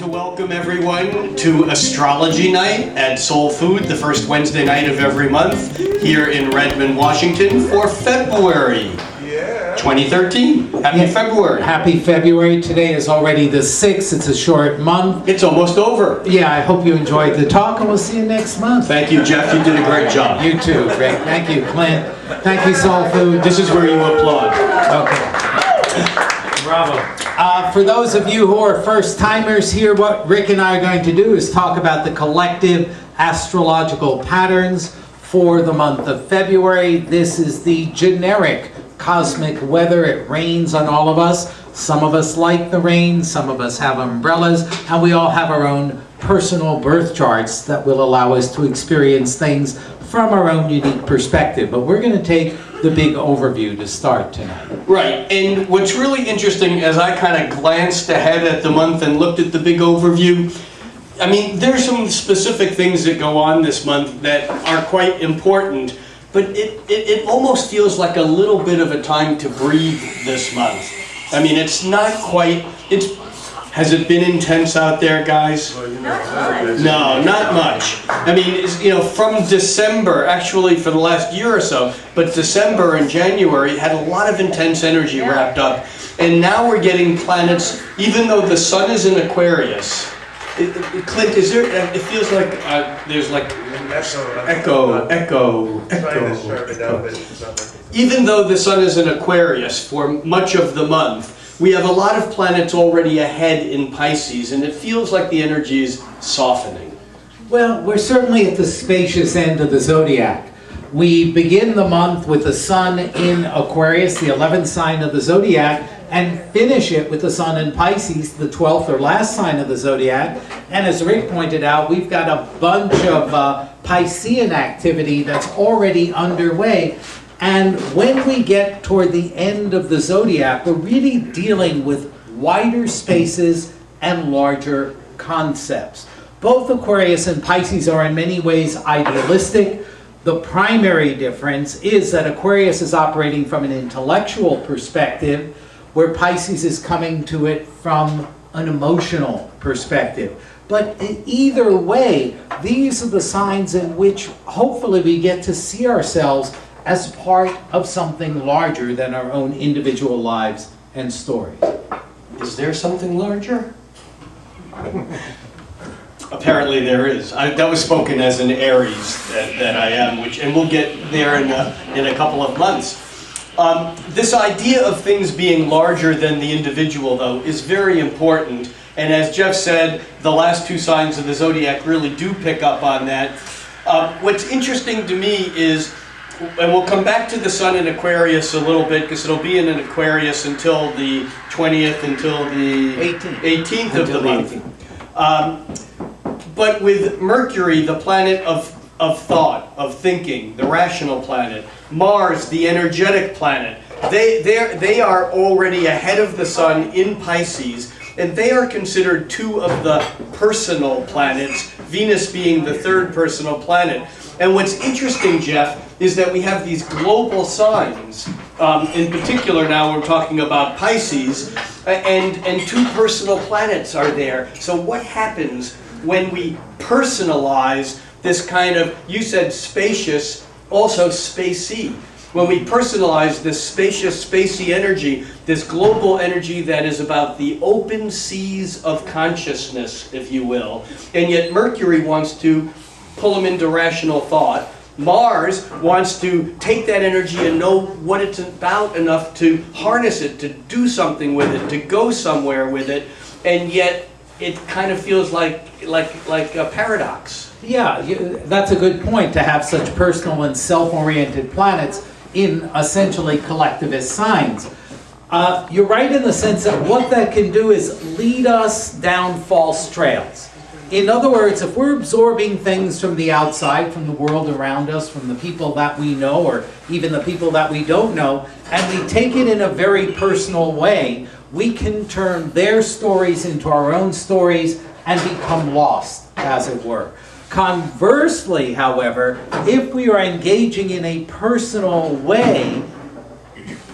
to welcome everyone to Astrology Night at Soul Food, the first Wednesday night of every month here in Redmond, Washington for February 2013. Happy February. Happy February. Today is already the 6th. It's a short month. It's almost over. Yeah, I hope you enjoyed the talk, and we'll see you next month. Thank you, Jeff. You did a great job. You too, Rick. Thank you, Clint. Thank you, Soul Food. This is where you applaud. Okay. Bravo. For those of you who are first-timers here, what Rick and I are going to do is talk about the collective astrological patterns for the month of February. This is the generic cosmic weather. It rains on all of us. Some of us like the rain, some of us have umbrellas, and we all have our own personal birth charts that will allow us to experience things from our own unique perspective. But we're going to take the big overview to start tonight. Right, and what's really interesting as I kind of glanced ahead at the month and looked at the big overview, I mean, there's some specific things that go on this month that are quite important, but it almost feels like a little bit of a time to breathe this month. I mean, it's not quite, has it been intense out there, guys? No, not much. I mean, from December, actually for the last year or so, but December and January had a lot of intense energy wrapped up. And now we're getting planets, even though the sun is in Aquarius. Clint, is there, it feels like there's like echo. Even though the sun is in Aquarius for much of the month, we have a lot of planets already ahead in Pisces, and it feels like the energy is softening. Well, we're certainly at the spacious end of the zodiac. We begin the month with the sun in Aquarius, the 11th sign of the zodiac, and finish it with the sun in Pisces, the 12th or last sign of the zodiac. And as Rick pointed out, we've got a bunch of Piscean activity that's already underway. And when we get toward the end of the zodiac, we're really dealing with wider spaces and larger concepts. Both Aquarius and Pisces are in many ways idealistic. The primary difference is that Aquarius is operating from an intellectual perspective, where Pisces is coming to it from an emotional perspective. But either way, these are the signs in which hopefully we get to see ourselves as part of something larger than our own individual lives and stories. Is there something larger? Apparently there is. That was spoken as an Aries that I am, and we'll get there in a couple of months. This idea of things being larger than the individual, though, is very important. And as Jeff said, the last two signs of the zodiac really do pick up on that. What's interesting to me is, and we'll come back to the sun in Aquarius a little bit, because it'll be in an Aquarius until the 20th, until the 18th of the month. But with Mercury, the planet of thought, of thinking, the rational planet, Mars, the energetic planet, they are already ahead of the sun in Pisces, and they are considered two of the personal planets, Venus being the third personal planet. And what's interesting, Jeff, is that we have these global signs. In particular, now we're talking about Pisces, and two personal planets are there. So what happens when we personalize this kind of, you said spacious, also spacey. When we personalize this spacious, spacey energy, this global energy that is about the open seas of consciousness, if you will, and yet Mercury wants to pull them into rational thought. Mars wants to take that energy and know what it's about enough to harness it, to do something with it, to go somewhere with it, and yet it kind of feels like a paradox. Yeah, that's a good point, to have such personal and self-oriented planets in essentially collectivist signs. You're right in the sense that what that can do is lead us down false trails. In other words, if we're absorbing things from the outside, from the world around us, from the people that we know, or even the people that we don't know, and we take it in a very personal way, we can turn their stories into our own stories and become lost, as it were. Conversely, however, if we are engaging in a personal way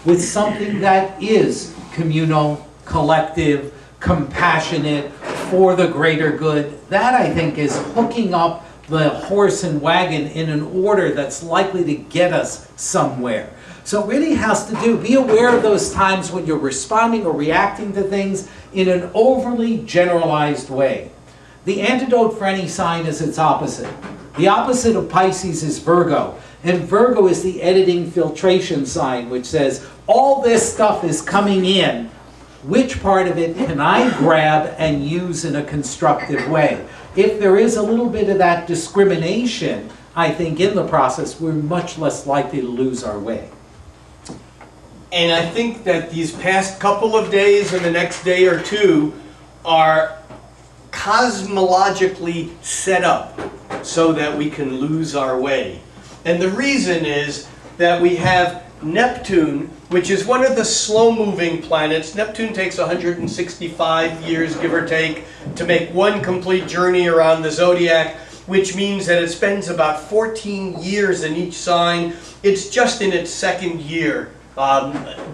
with something that is communal, collective, compassionate, for the greater good. That, I think, is hooking up the horse and wagon in an order that's likely to get us somewhere. So it really has to do, be aware of those times when you're responding or reacting to things in an overly generalized way. The antidote for any sign is its opposite. The opposite of Pisces is Virgo. And Virgo is the editing filtration sign, which says, all this stuff is coming in. Which part of it can I grab and use in a constructive way? If there is a little bit of that discrimination, I think in the process, we're much less likely to lose our way. And I think that these past couple of days and the next day or two are cosmologically set up so that we can lose our way. And the reason is that we have Neptune, which is one of the slow-moving planets. Neptune takes 165 years, give or take, to make one complete journey around the zodiac, which means that it spends about 14 years in each sign. It's just in its second year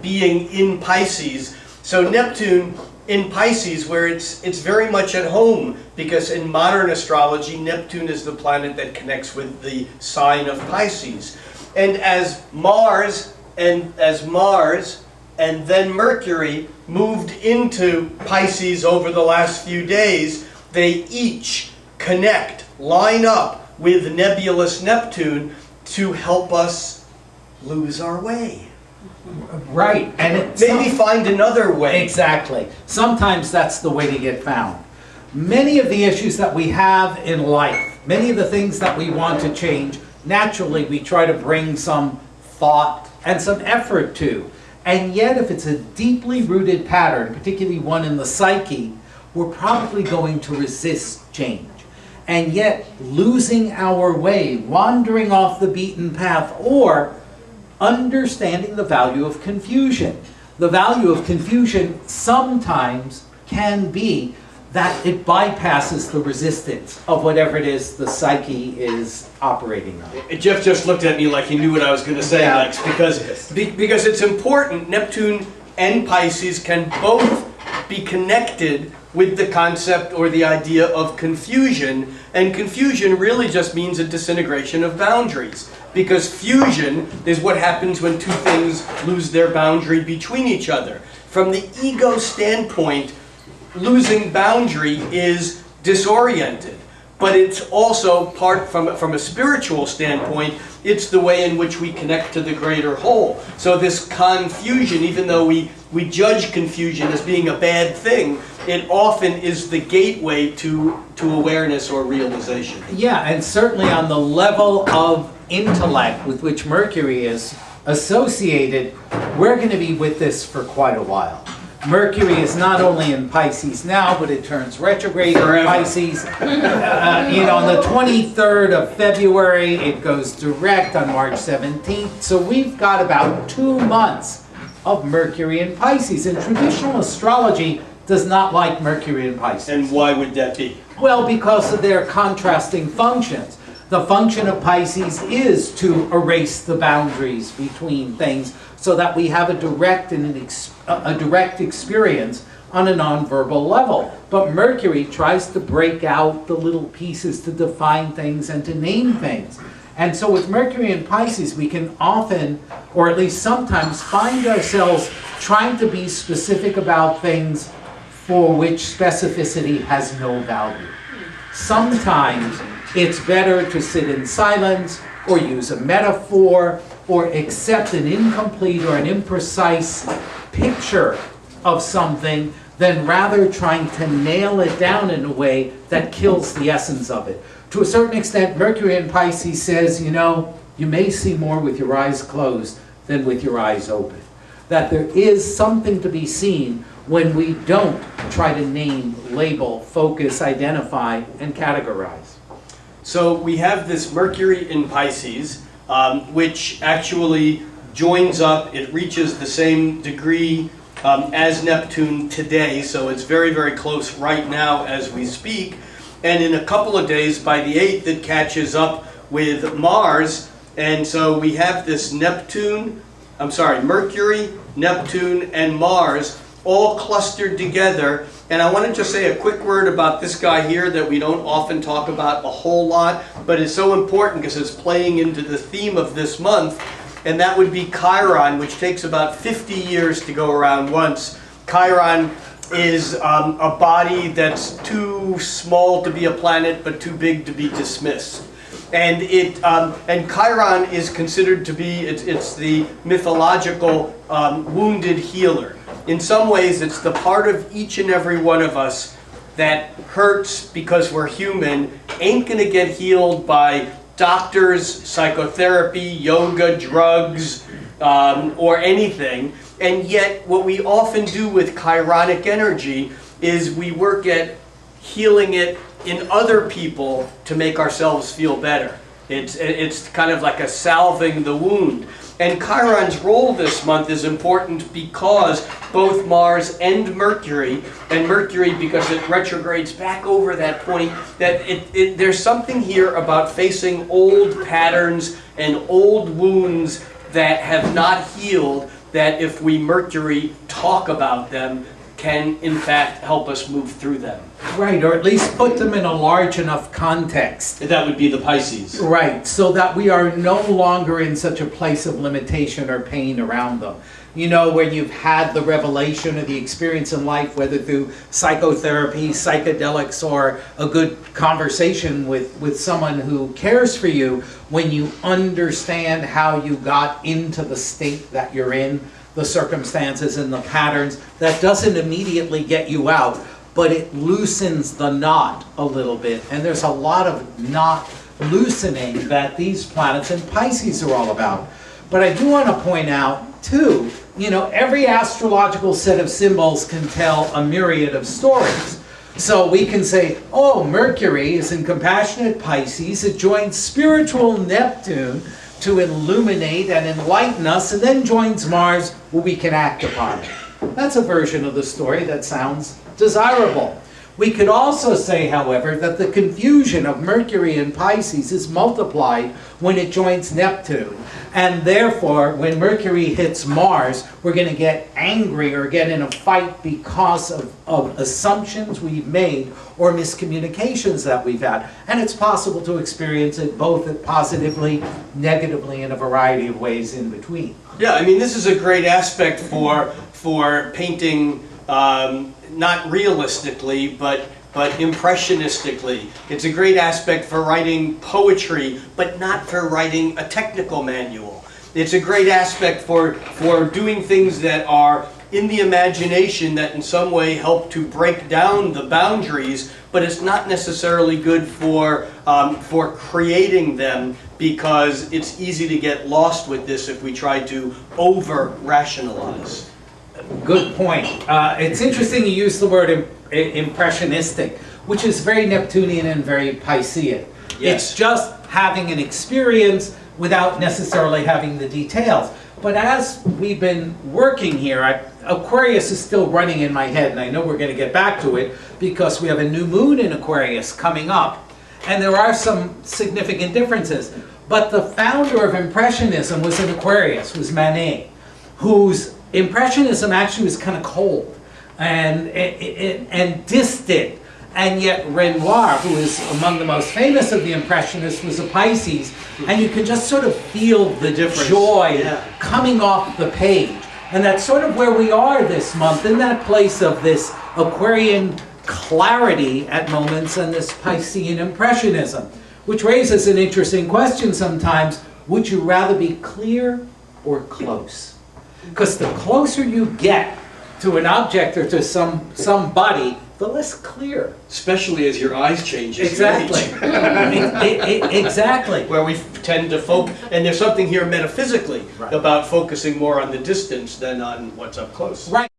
being in Pisces. So Neptune in Pisces, where it's very much at home, because in modern astrology, Neptune is the planet that connects with the sign of Pisces. And as Mars and then Mercury moved into Pisces over the last few days, they each connect, line up with nebulous Neptune to help us lose our way. Right. And maybe find another way. Exactly. Sometimes that's the way to get found. Many of the issues that we have in life, many of the things that we want to change, naturally we try to bring some thought and some effort to. And yet if it's a deeply rooted pattern, particularly one in the psyche, we're probably going to resist change. And yet losing our way, wandering off the beaten path, or understanding the value of confusion. The value of confusion sometimes can be that it bypasses the resistance of whatever it is the psyche is operating on. Jeff just looked at me like he knew what I was going to say next, because it's important. Neptune and Pisces can both be connected with the concept or the idea of confusion, and confusion really just means a disintegration of boundaries, because fusion is what happens when two things lose their boundary between each other. From the ego standpoint, losing boundary is disoriented, but it's also part from a spiritual standpoint, it's the way in which we connect to the greater whole. So this confusion, even though we judge confusion as being a bad thing, it often is the gateway to awareness or realization. Yeah, and certainly on the level of intellect with which Mercury is associated, we're going to be with this for quite a while. Mercury is not only in Pisces now, but it turns retrograde in Pisces. On the 23rd of February, it goes direct on March 17th. So we've got about 2 months of Mercury in Pisces. And traditional astrology does not like Mercury in Pisces. And why would that be? Well, because of their contrasting functions. The function of Pisces is to erase the boundaries between things so that we have a direct experience on a nonverbal level. But Mercury tries to break out the little pieces to define things and to name things. And so with Mercury in Pisces, we can often, or at least sometimes, find ourselves trying to be specific about things for which specificity has no value. Sometimes it's better to sit in silence or use a metaphor or accept an incomplete or an imprecise picture of something than rather trying to nail it down in a way that kills the essence of it. To a certain extent, Mercury in Pisces says, you may see more with your eyes closed than with your eyes open. That there is something to be seen when we don't try to name, label, focus, identify, and categorize. So we have this Mercury in Pisces, which actually joins up. It reaches the same degree as Neptune today, so it's very, very close right now as we speak. And in a couple of days, by the 8th, it catches up with Mars. And so we have this Mercury, Neptune, and Mars all clustered together. And I want to just say a quick word about this guy here that we don't often talk about a whole lot, but it's so important because it's playing into the theme of this month, and that would be Chiron, which takes about 50 years to go around once. Chiron is a body that's too small to be a planet, but too big to be dismissed. And and Chiron is considered to be, it's the mythological wounded healer. In some ways, it's the part of each and every one of us that hurts because we're human, ain't gonna get healed by doctors, psychotherapy, yoga, drugs, or anything. And yet, what we often do with chironic energy is we work at healing it in other people to make ourselves feel better. It's kind of like a salving the wound. And Chiron's role this month is important because both Mars and Mercury because it retrogrades back over that point, that there's something here about facing old patterns and old wounds that have not healed, that if we Mercury talk about them, can in fact help us move through them. Right, or at least put them in a large enough context. That would be the Pisces. Right, so that we are no longer in such a place of limitation or pain around them. You know, when you've had the revelation or the experience in life, whether through psychotherapy, psychedelics, or a good conversation with someone who cares for you, when you understand how you got into the state that you're in, the circumstances and the patterns, that doesn't immediately get you out, but it loosens the knot a little bit. And there's a lot of knot loosening that these planets in Pisces are all about. But I do want to point out, too, you know, every astrological set of symbols can tell a myriad of stories. So we can say, oh, Mercury is in compassionate Pisces, it joins spiritual Neptune to illuminate and enlighten us, and then joins Mars where we can act upon it. That's a version of the story that sounds desirable. We could also say, however, that the confusion of Mercury and Pisces is multiplied when it joins Neptune. And therefore, when Mercury hits Mars, we're going to get angry or get in a fight because of assumptions we've made or miscommunications that we've had. And it's possible to experience it both positively, negatively, in a variety of ways in between. Yeah, I mean, this is a great aspect for painting, not realistically, but impressionistically. It's a great aspect for writing poetry, but not for writing a technical manual. It's a great aspect for doing things that are in the imagination that in some way help to break down the boundaries, but it's not necessarily good for creating them, because it's easy to get lost with this if we try to over-rationalize. Good point. It's interesting you use the word impressionistic, which is very Neptunian and very Piscean. Yes. It's just having an experience without necessarily having the details. But as we've been working here, Aquarius is still running in my head, and I know we're going to get back to it because we have a new moon in Aquarius coming up, and there are some significant differences. But the founder of Impressionism was in Aquarius, was Manet, whose Impressionism actually was kind of cold and distant. And yet Renoir, who is among the most famous of the Impressionists, was a Pisces, and you can just sort of feel the joy coming off the page. And that's sort of where we are this month, in that place of this Aquarian clarity at moments and this Piscean Impressionism, which raises an interesting question sometimes. Would you rather be clear or close? Because the closer you get to an object or to somebody, the less clear. Especially as your eyes change. Exactly. Exactly. Where we tend to focus, and there's something here metaphysically about focusing more on the distance than on what's up close. Right.